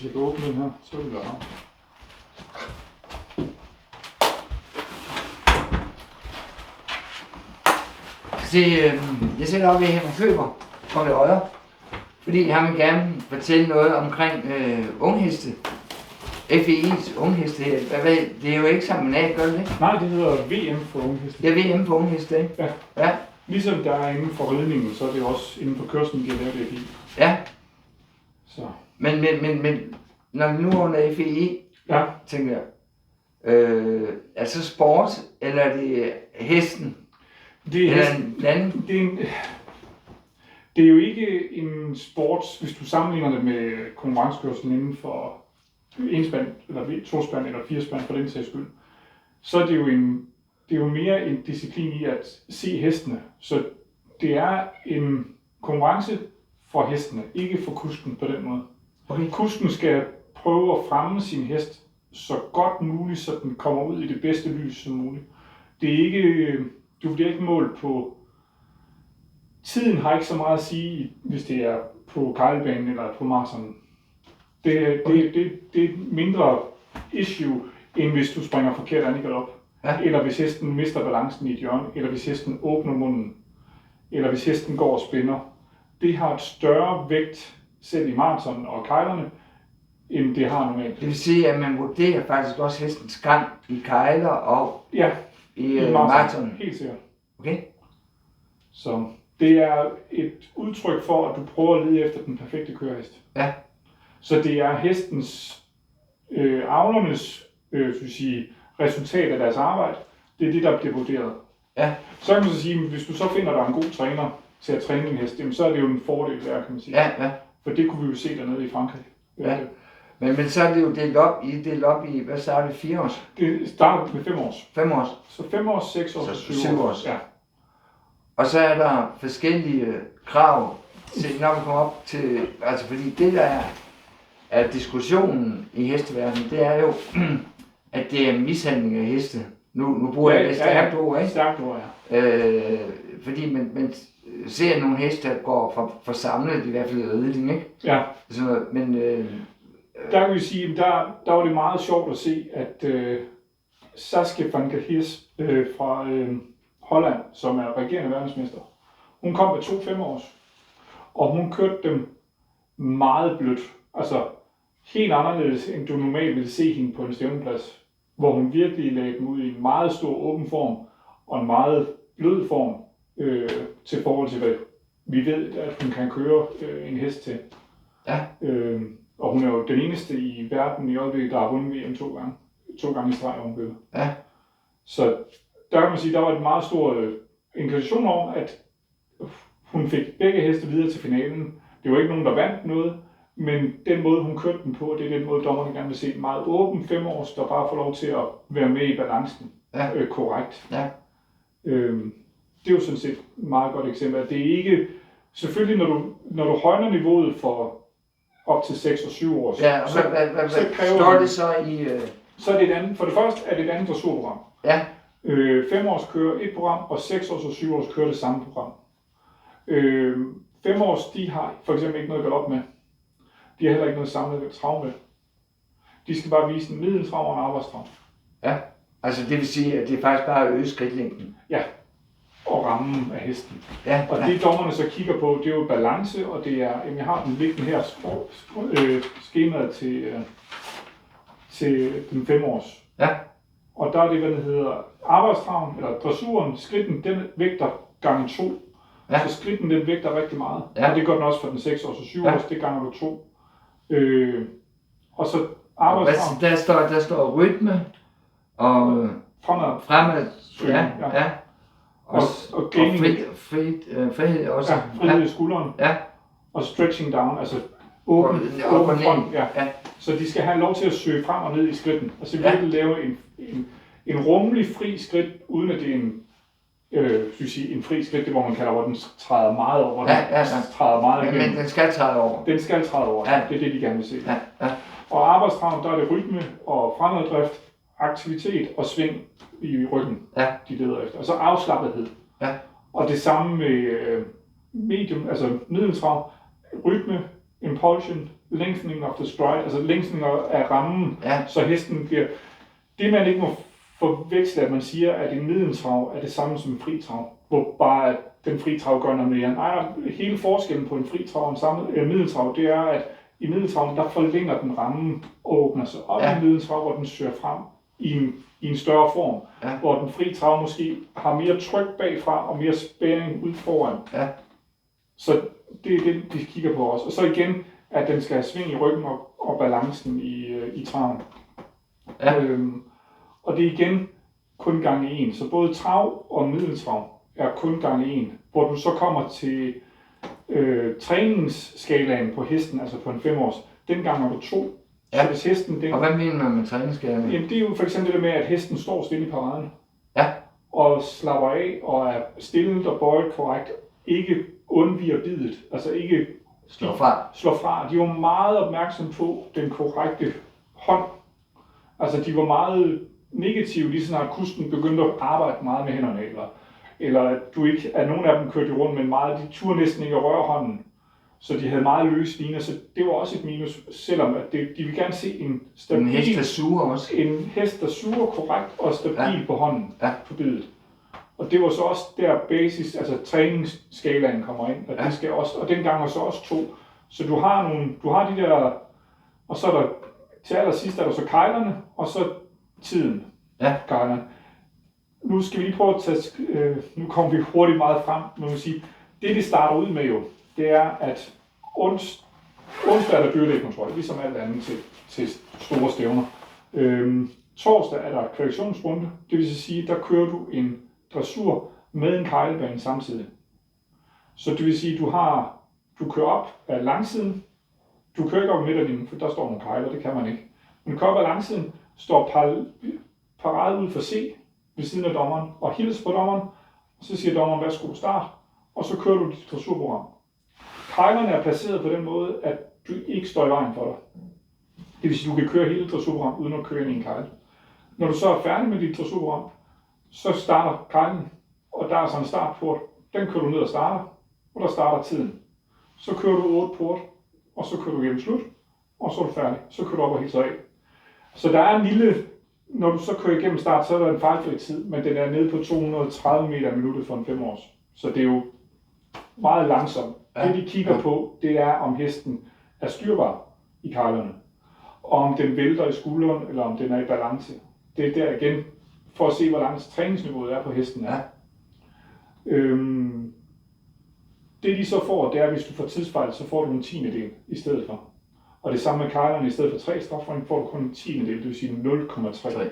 Hvis jeg kan åbne den her, så vil det være. Jeg sætter op i Henrik Køber fra det øje, fordi han vil gerne fortælle noget omkring ungheste. FEI's ungheste her. Det er jo ikke sammen med A, gør det ikke? Nej, det hedder VM for ungheste. Det er VM for ungheste, ikke? Ja. Ja. Ligesom der er inden for ridningen, så er det også inden for kørslen, de har lavet FEI. Ja. Så. Men når vi nu er under FEI, ja. Tænker jeg, altså sport, eller er det hesten? Det er, det er jo ikke en sport, hvis du sammenligner det med konkurrencekørslen inden for enspand, eller tospand, eller firespand for den sags skyld. Så er det jo mere en disciplin i at se hestene. Så det er en konkurrence for hestene, ikke for kusken på den måde. Okay. Kusken skal prøve at fremme sin hest så godt muligt, så den kommer ud i det bedste lys som muligt. Det er ikke, du bliver ikke målt på. Tiden har ikke så meget at sige, hvis det er på kejlebanen eller på maraton. Det er et mindre issue, end hvis du springer forkert an i galop. Ja. Eller hvis hesten mister balancen i et hjørne, eller hvis hesten åbner munden, eller hvis hesten går og spænder. Det har et større vægt, selv i maraton og kejlerne, end det har normalt. Det vil sige, at man vurderer faktisk også hestens gang i kejler og i maraton. Helt sikkert. Okay. Så det er et udtryk for, at du prøver at lede efter den perfekte kørehest. Ja. Så det er hestens, avlernes resultat af deres arbejde. Det er det, der bliver vurderet. Ja. Så kan man så sige, at hvis du så finder dig en god træner til at træne din hest, jamen, så er det jo en fordel der, kan man sige. Ja. For det kunne vi jo se dernede i Frankrig. Ja. Men så er det jo delt op i, hvad starter det, 4 års? Det starter med 5 års. 5 års? Så 5 års, 6 års og 7 års. Ja. Og så er der forskellige krav til, når man kommer op til, altså fordi det der er diskussionen i hesteverdenen, det er jo, at det er mishandling af heste. Nu bruger jeg det stærkt ord, ikke? Stærkt ord, ja. Fordi man ser nogle heste, der går for samlet, i hvert fald i ridning, ikke? Ja. Sådan noget, men der kan vi sige, at der var det meget sjovt at se, at Saskia van der Hirs fra Holland, som er regerende verdensmester, hun kom med 2 5-års, og hun kørte dem meget blødt. Altså helt anderledes, end du normalt ville se hende på en stævneplads, hvor hun virkelig lagde dem ud i en meget stor åben form og en meget blød form til forhold til, hvad vi ved, at hun kan køre en hest til. Ja. Og hun er jo den eneste i verden i øjeblikket, der har vundet VM 2 gange. 2 gange i streg ovenkøbet. Ja. Så der kan man sige, der var et meget stor indikation om, at hun fik begge heste videre til finalen. Det var ikke nogen, der vandt noget, men den måde, hun kørte den på, det er den måde, dommerne gerne vil se. Meget åben 5-års, der bare får lov til at være med i balancen. Ja. Korrekt. Ja. Det er jo sådan set et meget godt eksempel. Det er ikke, selvfølgelig når du højner niveauet for op til 6 og 7 år, ja, så kræver står det så i... Så er det et andet, for det første er det et andet dressurprogram. Ja. 5 års kører et program, og 6 års og 7 års kører det samme program. 5 års, de har for eksempel ikke noget galop med. De har heller ikke noget samlet trav med. De skal bare vise en middeltrav og en arbejdstrav. Ja, altså det vil sige, at det er faktisk bare at øge skridtlængden. Ja, og rammen af hesten. Ja, og det dommerne så kigger på, det er jo balance, og det er, jeg har den liggende her, skemaet til den 5 års. Ja. Og der er det, hvad det hedder, arbejdstraven, eller dressuren, skridten, den vægter gange 2. Ja. Så skridten, den vægter rigtig meget. Ja. Og det gør den også for den 6 års og 7 års, det ganger du 2. Og så arbejdstraven. Der står rytme og fremad. Ja. Og frihed også. Ja, frihed i skulderen. Ja. Og stretching down, altså åben front. Ja. Så de skal have lov til at søge frem og ned i skridten. Altså virkelig lave en rummelig fri skridt, uden at det er en fri skridt, hvor man kalder, hvor den træder meget over. Træder meget men den skal træde over. Den skal træde over, det er det, de gerne vil se. Ja. Og arbejdstraven, der er det rytme og fremaddrift, aktivitet og sving i ryggen, de leder efter. Og så afslappethed. Ja. Og det samme med medium, altså middeltrav, rytme, impulsion, lengthening of the stride, altså længden af rammen, så hesten bliver... Det man ikke må forveksle, at man siger, at en middeltrav er det samme som en fri trav, hvor bare at den fri trav gør noget mere. Nej, hele forskellen på en fri trav og en middeltrav, det er, at i middeltraven, der forlænger den rammen og åbner sig op i middeltrav, hvor den søger frem i en større form, hvor den fri trav måske har mere tryk bagfra og mere spænding ud foran. Så det er det, de kigger på også. Og så igen, at den skal have sving i ryggen og balancen i traven. Og det er igen kun gange 1. Så både trav og middeltrav er kun gange 1. Hvor du så kommer til træningsskalaen på hesten, altså på en 5-års, den ganger du 2. Så hvis hesten, og hvad mener man med træningsskalaen? Jamen, det er jo for eksempel det med, at hesten står stille i paraden. Og slapper af og er stillet og bøjet korrekt. Ikke undviger bidet, altså ikke slår fra. De var meget opmærksomme på den korrekte hånd. Altså de var meget negative, lige snart kusken begyndte at arbejde meget med hænderne, eller at nogen af dem kørte rundt, men meget, de turde næsten ikke at røre hånden. Så de havde meget løse liner, så det var også et minus, selvom at de ville gerne se en stabil... En hest, der suger også. En hest, der suger korrekt og stabil på hånden, på bidet. Og det var så også der basis, altså træningsskalaen kommer ind, og det skal også, og den gang så også 2. Så du har de der, og så er der til allersidst er der så kejlerne, og så tiden. Kejlerne. Nu skal vi lige prøve at tage, nu kommer vi hurtigt meget frem, må man sige. Det starter ud med jo, det er, at onsdag er der dyrlægekontrol, ligesom alt andet til store stævner. Torsdag er der kvalifikationsrunde, det vil sige, der kører du en dressur med en kejlebane samtidig. Så det vil sige, du kører op af langsiden, du kører ikke op midterlinjen, for der står nogle kejler, det kan man ikke. Men du kører op af langsiden, står parade ud for C ved siden af dommeren, og hilser på dommeren, og så siger dommeren, værsgo, start, og så kører du dit dressurprogram. Kejlerne er placeret på den måde, at du ikke står i vejen for dig. Det vil sige, du kan køre hele dressurprogrammet uden at køre ind i en kejle. Når du så er færdig med dit dressurprogram, så starter kejlen, og der er sådan en startport. Den kører du ned og starter, og der starter tiden. Så kører du 8 port, og så kører du igennem slut, og så er du færdig. Så kører du op og hilser af. Så der er en lille, når du så kører igennem start, så er der en fejlfri tid, men den er nede på 230 meter i minuttet for en 5-års. Så det er jo meget langsomt. Det de kigger på, det er om hesten er styrbar i kejlerne. Og om den vælter i skulderen, eller om den er i balance. Det er der igen, for at se, hvor langt træningsniveauet er på hesten. Det de så får, det er, at hvis du får tidsfejl, så får du en 10. i stedet for. Og det samme med kejlerne, i stedet for 3 strafpoint, får du kun en 10, det vil sige 0,3.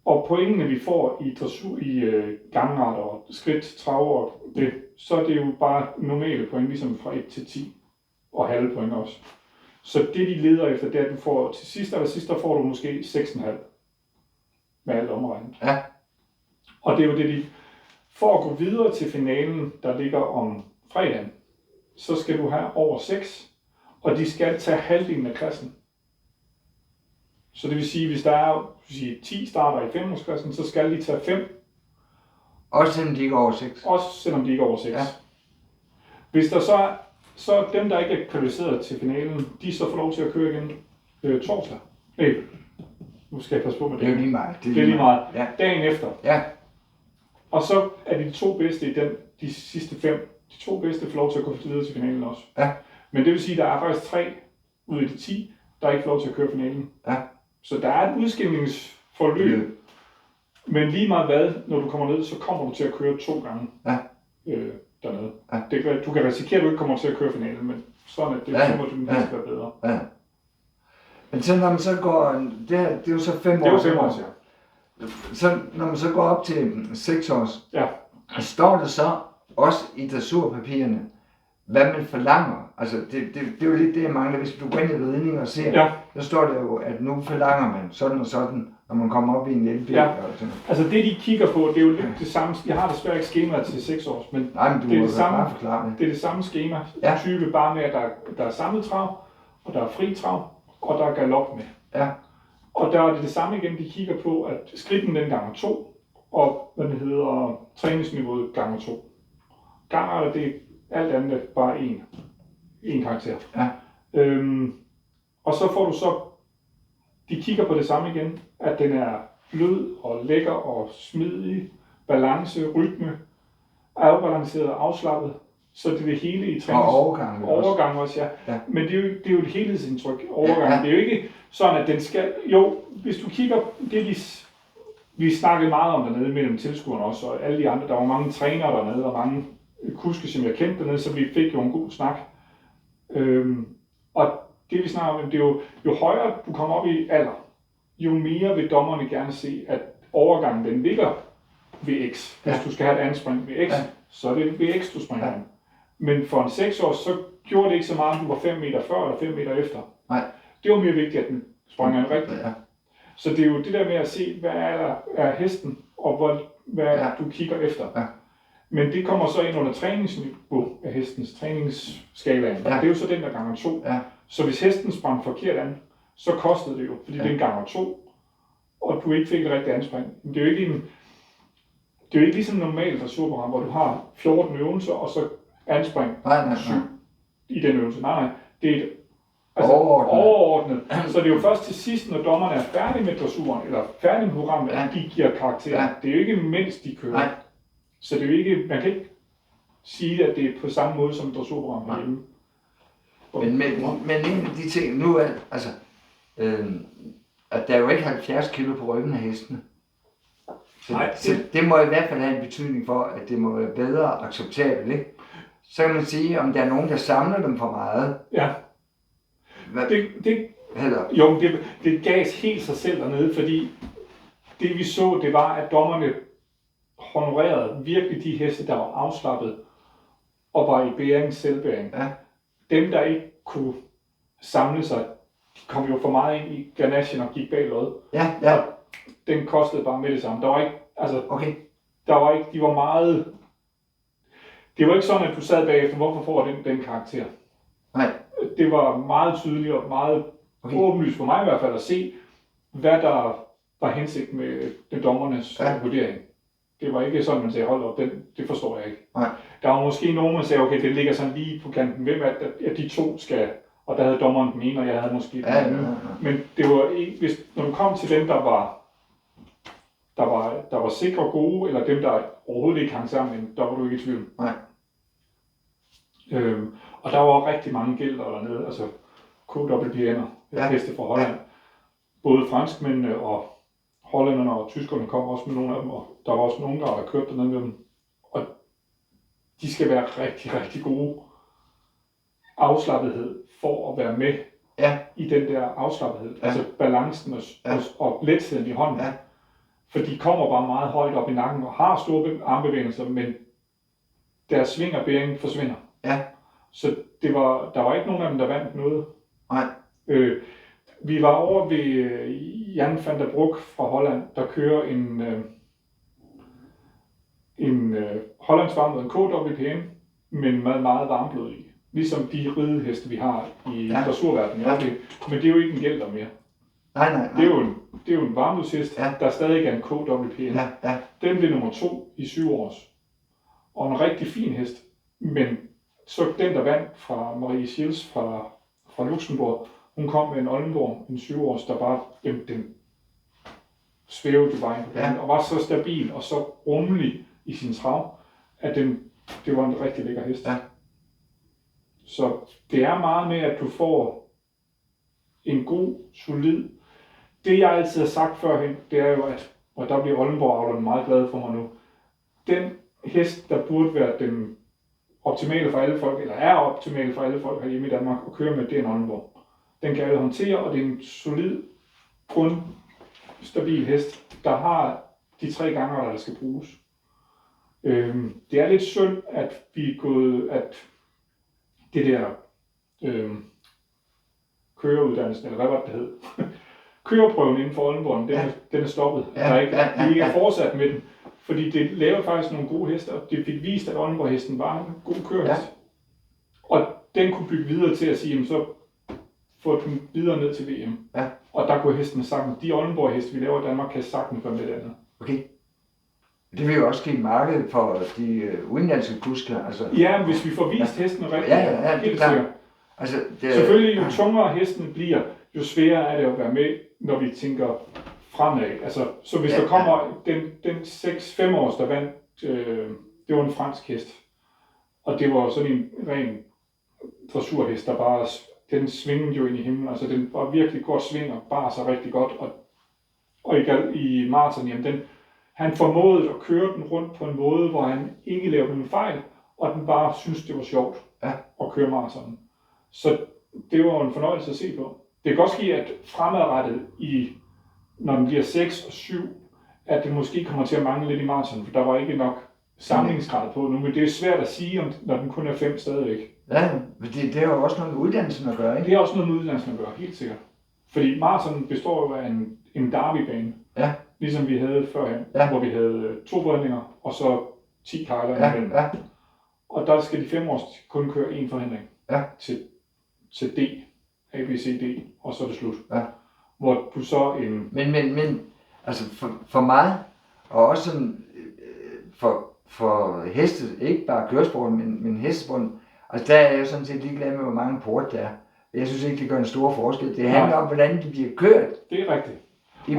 Og pointene vi får i dressur, i gangret og skridt, trav og det, så er det jo bare normale point, ligesom fra 1 til 10, og halve point også. Så det de leder efter, det er, at du får til sidst, der får du måske 6,5 med alt omregnet. Og det er jo det, de... For at gå videre til finalen, der ligger om fredagen, så skal du have over 6, og de skal tage halvdelen af klassen. Så det vil sige, hvis der er 10 starter i 5-årsklassen, så skal de tage 5. Også selvom de ikke er over 6? Også selvom de ikke er over 6. Hvis der så dem, der ikke er kvalificeret til finalen, de så får lov til at køre igen torsdag. Nu skal jeg passe på med det. Det er lige meget. Det er lige meget. Dagen efter. Og så er de 2 bedste i de sidste 5. De 2 bedste får lov til at gå videre til finalen også. Men det vil sige, at der er faktisk 3 ud af de 10, der ikke får lov til at køre finalen. Så der er et udskilningsforløb. Men lige meget hvad, når du kommer ned, så kommer du til at køre 2 gange dernede. Du kan risikere, at du ikke kommer til at køre finalen, men sådan at det må du næsten være bedre. Men så når man så går, det er jo så 5 år. Det er jo 5 år, Så når man så går op til 6 års, står der så også i dressurpapirerne, hvad man forlanger. Altså det er jo lidt det, jeg mangler. Hvis du går ind i ridning og ser, der står der jo, at nu forlanger man sådan og sådan, når man kommer op i en LB. Altså det de kigger på, det er jo lidt det samme. Jeg har desværre ikke skemaet til 6 års, men det er det samme skema. Type bare med, at der er samlet trav, og der er fri trav, og der er galop med. Og der er det samme igen, de kigger på, at skridten den ganger 2, og træningsniveauet ganger 2. Ganger det alt andet bare 1. en karakter. Ja. Og så får du så, de kigger på det samme igen, at den er blød og lækker og smidig, balance, rytme, afbalanceret og afslappet. Så det er det hele i trænings... Og overgang også, ja. Ja. Men det er jo et helhedsindtryk, overgang. Ja. Det er jo ikke sådan, at den skal... Jo, hvis du kigger... Det vi snakkede meget om dernede mellem tilskuerne også, og alle de andre. Der var mange trænere dernede, og mange kuske, som jeg kendte dernede, så vi fik jo en god snak. Og det vi snakker om, det er jo højere du kommer op i alder, jo mere vil dommerne gerne se, at overgangen den ligger ved X. Hvis du skal have et anspring ved X, så er det ved X, du springer ind. Men for en 6-års, så gjorde det ikke så meget, om du var 5 meter før eller 5 meter efter. Nej. Det var mere vigtigt, at den springer ind rigtigt. Ja. Så det er jo det der med at se, hvad er hesten, og hvad du kigger efter. Ja. Men det kommer så ind under træningsniveau af hestens træningsskalaen. Ja. Det er jo så den, der ganger 2. Ja. Så hvis hesten sprang forkert an, så kostede det jo, fordi den ganger 2, og du ikke fik et rigtigt anspring. Men det er jo ikke ligesom normalt dressurprogram, hvor du har 14 øvelser, og så anspring 7 i den øvelse. Nej, det er et overordnet. Så det er jo først til sidst, når dommerne er færdige med dressuren, eller færdige med programmet, at de giver karakter. Ja. Det er jo ikke mens de kører. Nej. Så det er jo ikke, man kan ikke sige, at det er på samme måde som et dressurprogram herhjemme. Men en af de ting nu er, altså, at der er jo ikke 70 kilo på ryggen af hestene. Så det må i hvert fald have en betydning for, at det må være bedre acceptabelt, ikke? Så kan man sige, om der er nogen, der samler dem for meget. Ja. Det gav helt sig selv dernede, fordi det vi så, det var, at dommerne honorerede virkelig de heste, der var afslappet og var i bæring, selvbæring. Ja. Dem, der ikke kunne samle sig, de kom jo for meget ind i ganachen og gik bag lod. Ja. Og den kostede bare med det samme. Der var ikke, de var meget... Det var ikke sådan, at du sad bagefter, hvorfor får den karakter? Nej. Det var meget tydeligt og meget åbenlyst for mig i hvert fald at se, hvad der var hensigt med dommernes vurdering. Det var ikke sådan, man sagde, hold op, det forstår jeg ikke. Nej. Der var måske nogen, man sagde, okay, det ligger sådan lige på kanten. Hvem er det, at de to skal... Og der havde dommeren den ene, og jeg havde måske den anden. Ja. Men det var ikke... Når du kom til dem, der var sikre og gode, eller dem, der overhovedet ikke hang sammen, der var du ikke i tvivl. Nej. Og der var rigtig mange gælder dernede, altså KWPN'er, heste fra Holland. Både franskmændene og hollænderne og tyskerne kom også med nogle af dem, og der var også nogen, der havde kørt dernede med dem. Og de skal være rigtig, rigtig gode afslappethed for at være med i den der afslappethed. Ja. Altså balancen og letheden i hånden. Ja. For de kommer bare meget højt op i nakken og har store armbevægelser, men deres sving og bæring forsvinder. Ja. Så der var ikke nogen af dem, der vandt noget. Nej. Vi var over ved Jan van der Broek fra Holland, der kører en hollandsk varmblod, en KWPN, men med meget varmblod i. Ligesom de rideheste, vi har i dressurverdenen. Ja. Men det er jo ikke en gælder mere. Nej. Det er jo en varmblodshest, der stadig er en KWPN. Ja. Den blev nummer 2 i 7 års. Og en rigtig fin hest. Men så den, der vandt fra Marie Schils fra Luxembourg, hun kom med en Oldenborg, en 7 års, der bare den svævede bare ind på den, og var så stabil og så rummelig i sin trav, at det var en rigtig lækker hest. Ja. Så det er meget med, at du får en god, solid... Det jeg altid har sagt førhen, det er jo, at, og der bliver Oldenborg-avlerne meget glade for mig nu, den hest, der burde være den optimale for alle folk, eller er optimale for alle folk herhjemme i Danmark, at køre med, det er en Oldenborg. Den kan alle håndtere, og det er en solid, stabil hest, der har de 3 gange, der skal bruges. Det er lidt synd, at vi er gået, at det der køreuddannelsen, eller hvad var det hed? Køreprøven inden for Oldenborg, den er stoppet. Vi er ikke fortsat med den, fordi det lavede faktisk nogle gode hester. Det fik vist, at Oldenborg-hesten var en god kørehest. Ja. Og den kunne bygge videre til at sige, jamen, så få den videre ned til VM. Ja. Og der kunne hestene sagtens, de Oldenborg-heste, vi laver i Danmark, kan sagtens gøre med det andet. Okay. Det vil jo også give markedet for de udenlandske kusker. Altså. Ja, hvis vi får vist hestene rigtigt, helt sikkert. Altså, Selvfølgelig, jo tungere hesten bliver, jo sværere er det at være med, når vi tænker fremad. Altså, så hvis der kommer den 6-5 års, der vandt, det var en fransk hest. Og det var sådan en ren dressurhest, der bare, den svingede jo ind i himlen. Altså, den var virkelig godt sving og bar sig rigtig godt. Og i maraton, jamen han formåede at køre den rundt på en måde, hvor han ikke lavede nogen fejl, og den bare synes det var sjovt at køre maraton. Så det var en fornøjelse at se på. Det kan også ske, at fremadrettet, når den bliver 6 og 7, at det måske kommer til at mangle lidt i maraton, for der var ikke nok samlingsgrad på nu, men det er svært at sige, når den kun er 5 stadigvæk. Ja, men det har jo også noget med uddannelsen at gøre, ikke? Det har også noget med uddannelsen at gøre, helt sikkert. Fordi maraton består jo af en derbybane, ligesom vi havde førhen, hvor vi havde 2 forhindringer, og så 10 kejler imellem. Ja. Og der skal de 5 års kun køre én forhindring til D, A, B, C, D, og så er det slut. Ja. Hvor du så Men altså for mig, og også sådan, for heste, ikke bare køresporten, men hestesporten, altså der er jeg sådan set ligeglad med, hvor mange port der er. Jeg synes ikke, det gør en stor forskel. Det handler om, hvordan de bliver kørt. Det er rigtigt.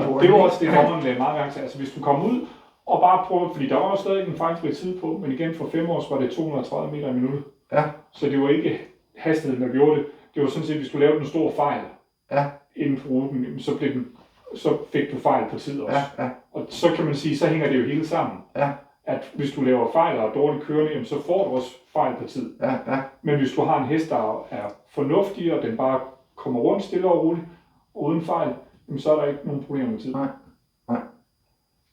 Og det var også det, man lagde meget mærke til. Altså hvis du kom ud og bare prøvede, fordi der var jo stadig en fejlfri tid på, men igen for 5 år var det 230 meter i minuttet. Ja. Så det var ikke hastigheden, der gjorde det. Det var sådan set, hvis du lavede en stor fejl inden for ruten, så fik du fejl på tid også. Ja. Og så kan man sige, så hænger det jo hele sammen. Ja. At hvis du laver fejl og er dårligt kørende, så får du også fejl på tid. Ja. Men hvis du har en hest, der er fornuftig, og den bare kommer rundt stille og roligt, og uden fejl, så er der ikke nogen problemer med tid. Nej.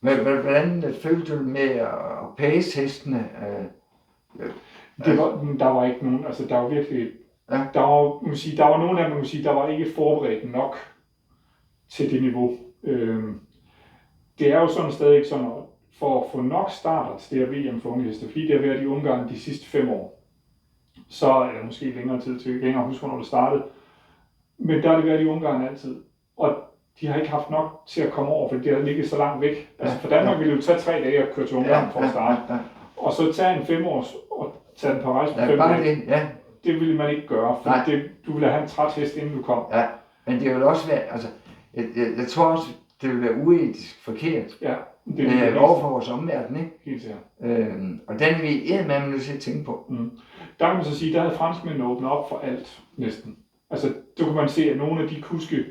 Men hvordan følte du med at pace hestene? Der var ikke nogen, altså der var virkelig, der var nogen af dem, der var ikke forberedt nok til det niveau. Det er jo sådan stadig sådan, for at få nok starter til det her VM for unge heste, fordi det har været i Ungarn de sidste 5 år, så er der måske længere tid til, jeg kan ikke huske, hvornår det startede, men der har det været i Ungarn altid, og de har ikke haft nok til at komme over, fordi det har ligget så langt væk. Altså for Danmark ville det jo tage 3 dage at køre til Ungarn for at starte, og så tage en 5 års og tage den på rejse på 5 dage. Det ville man ikke gøre, for du ville have en træt hest, inden du kom. Ja, men det vil også være, altså, jeg tror også, det vil være uetisk forkert. Ja. Det er over for vores omverden, ikke? Helt sikkert. Og den er vi eddermame nødt til at tænke på. Der kan man så sige, der havde franskmændene åbnet op for alt, næsten. Altså, der kunne man se, at nogle af de kuske,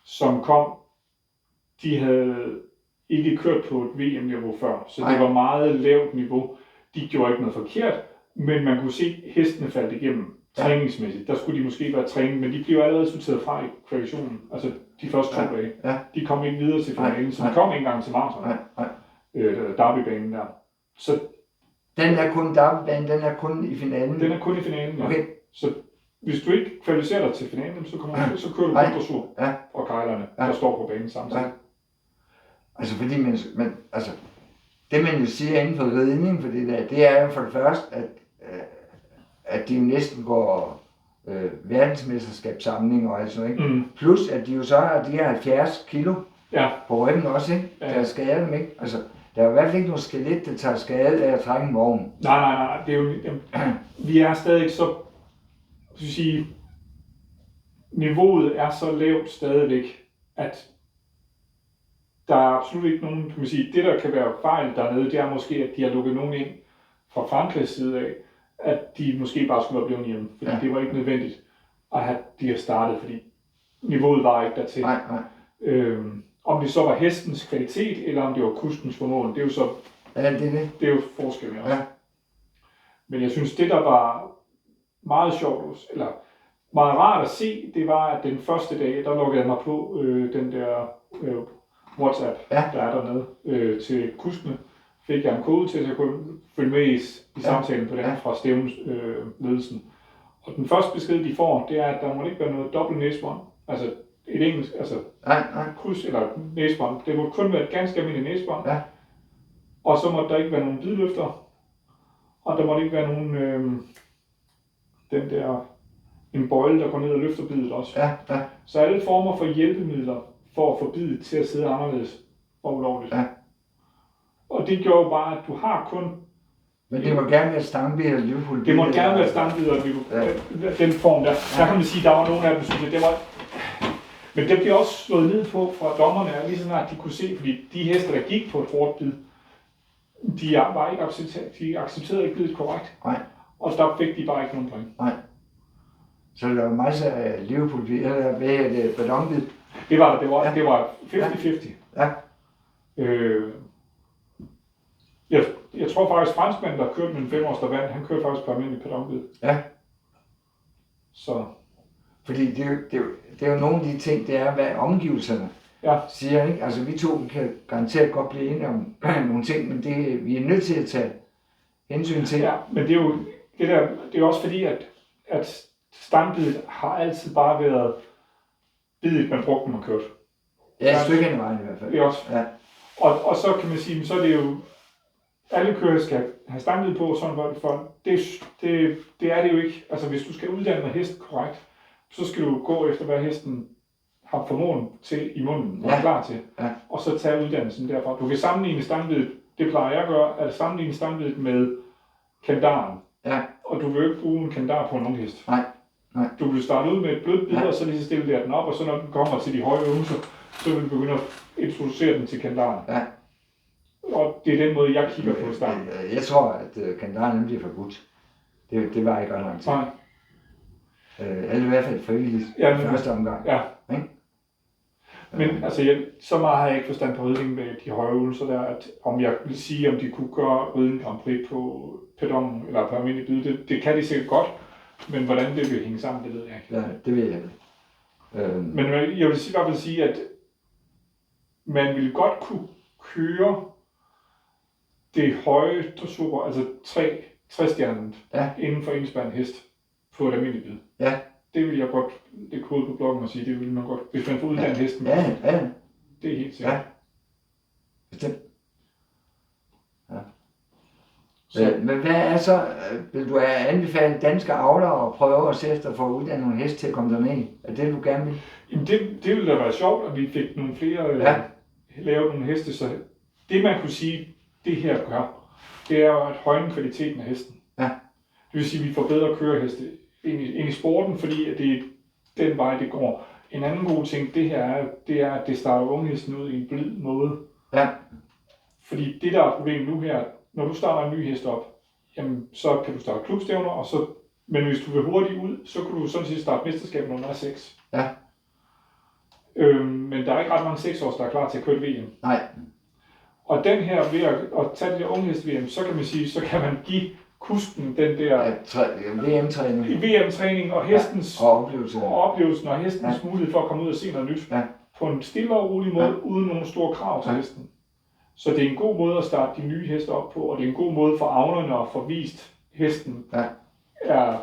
som kom, de havde ikke kørt på et VM-niveau før, så det var meget lavt niveau. De gjorde ikke noget forkert, men man kunne se, at hestene faldt igennem træningsmæssigt. Der skulle de måske være trænet, men de blev allerede sorteret fra i kvalifikationen. Altså de første 2 dage. Ja. De kom ikke videre til finalen, så de kom ikke engang til maraton. Derbybanen der. Så den er kun derbybanen, den er kun i finalen? Den er kun i finalen, ja. Okay. Så hvis du ikke kvalificerer dig til finalen, så kører du kun dressur og kejlerne, der står på banen samtidig. Ja. Altså fordi altså det man jo siger inden for ridning for det der, det er jo for det første, at de jo næsten går verdensmesterskabssamling og alt sådan noget, ikke? Plus at de jo så har de her 70 kilo på ryggen også, ikke? Der er skadet dem, ikke? Altså, der er i hvert fald ikke noget skelet, der tager skade af at trække en vogn. Nej, det er jo, vi er stadig så, sige, niveauet er så lavt stadigvæk, at der er absolut ikke nogen, kan man sige, det der kan være fejl dernede, det er måske, at de har lukket nogen ind fra Frankrigs side af, at de måske bare skulle være blevet hjemme, fordi det var ikke nødvendigt at have de har startet, fordi niveauet var ikke dertil. Nej. Om det så var hestens kvalitet, eller om det var kuskens formål, det er jo så det er jo forskellen også. Ja. Men jeg synes, det der var meget sjovt, eller meget rart at se, det var, at den første dag, der lukkede jeg mig på den der WhatsApp, der er dernede til kuskene. Fik jeg en kode til, at jeg kunne følge med i samtalen på den fra stævnens ledelsen. Og den første besked, de får, det er, at der må ikke være noget dobbelt næsebånd. Altså et engelsk, altså kus eller næsebånd. Det må kun være et ganske almindeligt næsebånd. Ja. Og så må der ikke være nogen bidløfter. Og der må ikke være nogen, en bøjle, der går ned og løfter bidet også. Ja. Så alle former for hjælpemidler for at få bidet til at sidde anderledes og ulovligt. Ja. Og det gjorde jo bare, at du har kun Men det må gerne være Stangby og Liverpool. Det må gerne være Stangby og Liverpool. Ja. Den form der. Der kan man sige, der var nogle af dem, synes jeg, det var... Men det bliver også slået ned på fra dommerne, lige så snart de kunne se, fordi de heste, der gik på et hårdt bid, var ikke de accepterede ikke bidet korrekt. Nej. Og der fik de bare ikke nogen point. Nej. Så der var masser af Liverpool, eller hvad er det, ballonbid? Det var det. Det var 50-50. Ja. Jeg tror faktisk, franskmanden, der kørte med en 5-års der vandt, han kørte faktisk på almindelig pedonbid. Ja. Så. Fordi det er jo nogle af de ting, det er, hvad omgivelserne siger, ikke? Altså vi to kan garanteret godt blive enige om nogle ting, men vi er nødt til at tage hensyn til. Ja, men det er jo det der, det er også fordi, at stangbidet har altid bare været bidet, man brugte, når man kørte. Ja, et stykke hen i vejen i hvert fald. Det er også. Ja. Og så kan man sige, så er det jo, alle kører skal have stangbid på, sådan var det for. Det er det jo ikke. Altså hvis du skal uddanne en hest korrekt, så skal du gå efter, hvad hesten har formåen til i munden, og er klar til. Ja. Og så tage uddannelsen derfra. Du kan sammenligne stangbidet, det plejer jeg at gøre, at sammenligne stangbidet med kandaren. Ja. Og du vil jo ikke bruge en kandar på en ung hest. Nej. Du vil starte ud med et blødt bid, og så lige så stille der den op, og så når den kommer til de høje øvelser, så vil du begynde at introducere den til kandaren. Ja. Og det er den måde, jeg kigger på stangen. Jeg tror, at kandaren bliver forbudt. Det var ikke ret lang tid. Nej. Eller i hvert fald frivilligt første omgang. Ja. Men altså, så meget har jeg ikke forstand på ridning med de høje øvelser der, at om jeg vil sige, om de kunne gøre ridning Grand Prix på pedon eller på almindelig bid, det kan de sikkert godt, men hvordan det vil hænge sammen, det ved jeg ikke. Ja, det ved jeg ikke. Men jeg vil bare sige, at man ville godt kunne køre det høje dressur, altså 3-stjernet inden for indspærret hest på et almindeligt bid. Ja. Det vil jeg godt lægge hovedet på blokken og sige, det vil man godt, hvis man får uddannet hesten. Ja. Det er helt sikkert. Ja. Bestemt. Ja. Men hvad er så, vil du anbefale danske avlere at prøve at se efter at få uddannet nogle heste til at komme derned? Er det, du gerne vil? Jamen det ville da være sjovt, at vi fik nogle flere lavet nogle heste, så det man kunne sige, det her gør, det er jo at højne kvaliteten af hesten. Ja. Det vil sige, at vi får bedre køreheste ind i sporten, fordi at det er den vej, det går. En anden god ting, det er, at det starter unghesten ud i en blid måde. Ja. Fordi det, der er problemet nu her, når du starter en ny hest op, jamen, så kan du starte klubstævner, men hvis du vil hurtigt ud, så kan du sådan set starte mesterskabet, når du er 6. Ja. Men der er ikke ret mange 6-års, der er klar til at køre VM. Nej. Og den her, ved at tage det der unghest-VM, så kan man sige, så kan man give kusken den der VM-træning og hestens oplevelsen og hestens mulighed for at komme ud og se noget nyt på en stille og rolig måde, uden nogen store krav til hesten. Så det er en god måde at starte de nye heste op på, og det er en god måde for avlerne at få vist hesten er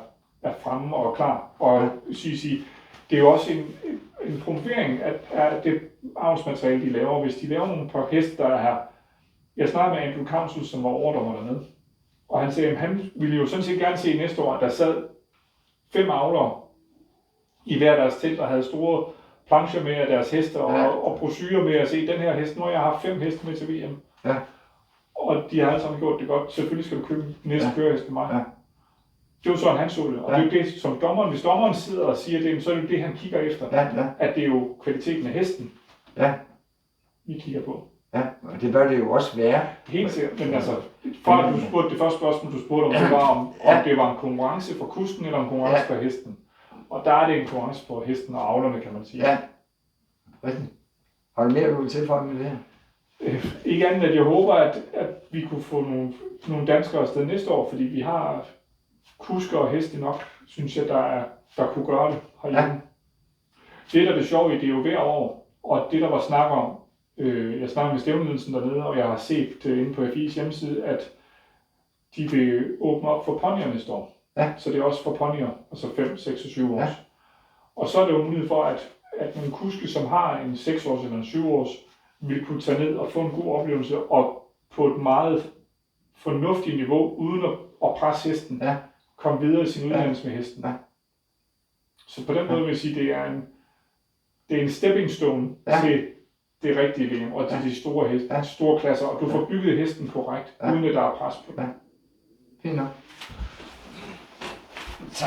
fremme og klar. Og sige, det er jo også en promovering af det avlsmateriale, de laver. Hvis de laver nogle par heste, der er her. Jeg snakkede med Andrew Council, som var overdommer dernede. Og han sagde, at han ville jo sådan set gerne se næste år, at der sad 5 avlere i hver deres telt, og havde store plancher med af deres heste og brochurer med at se, den her hest, nu har jeg haft 5 heste med til VM. Ja. Og de har alle sammen gjort det godt. Selvfølgelig skal du købe næste kørehest med mig. Ja. Det er jo sådan, han så det. Og det er jo det, som dommeren, hvis dommeren sidder og siger det, så er det jo det, han kigger efter. At det er jo kvaliteten af hesten, vi kigger på. Ja, og det bør det jo også være. Helt sikkert, men altså, for at du spurgte det første spørgsmål, du spurgte om, det var om det var en konkurrence for kusken eller en konkurrence for hesten. Og der er det en konkurrence for hesten og avlerne, kan man sige. Ja, rigtigt. Har du mere, du vil tilføje med det her? Ikke andet, at jeg håber, at vi kunne få nogle danskere afsted næste år, fordi vi har kusker og heste nok, synes jeg, der kunne gøre det herhjemme. Det, der er det sjove i, det er jo hver år, og det, der var snak om, jeg snakker med stævneledelsen dernede, og jeg har set inde på FI's hjemmeside, at de vil åbne op for ponyer næste år. Ja. Så det er også for ponyer, altså 5, 6 og 7 års. Ja. Og så er det jo mulighed for, at nogle kuske, som har en 6 års eller en 7 års, vil kunne tage ned og få en god oplevelse, og på et meget fornuftigt niveau, uden at presse hesten, komme videre i sin uddannelse med hesten. Ja. Så på den måde vil jeg sige, det er en stepping stone til det rigtige VM, og til de store heste, store klasser, og du får bygget hesten korrekt, uden at der er pres på den. Fint nok. Så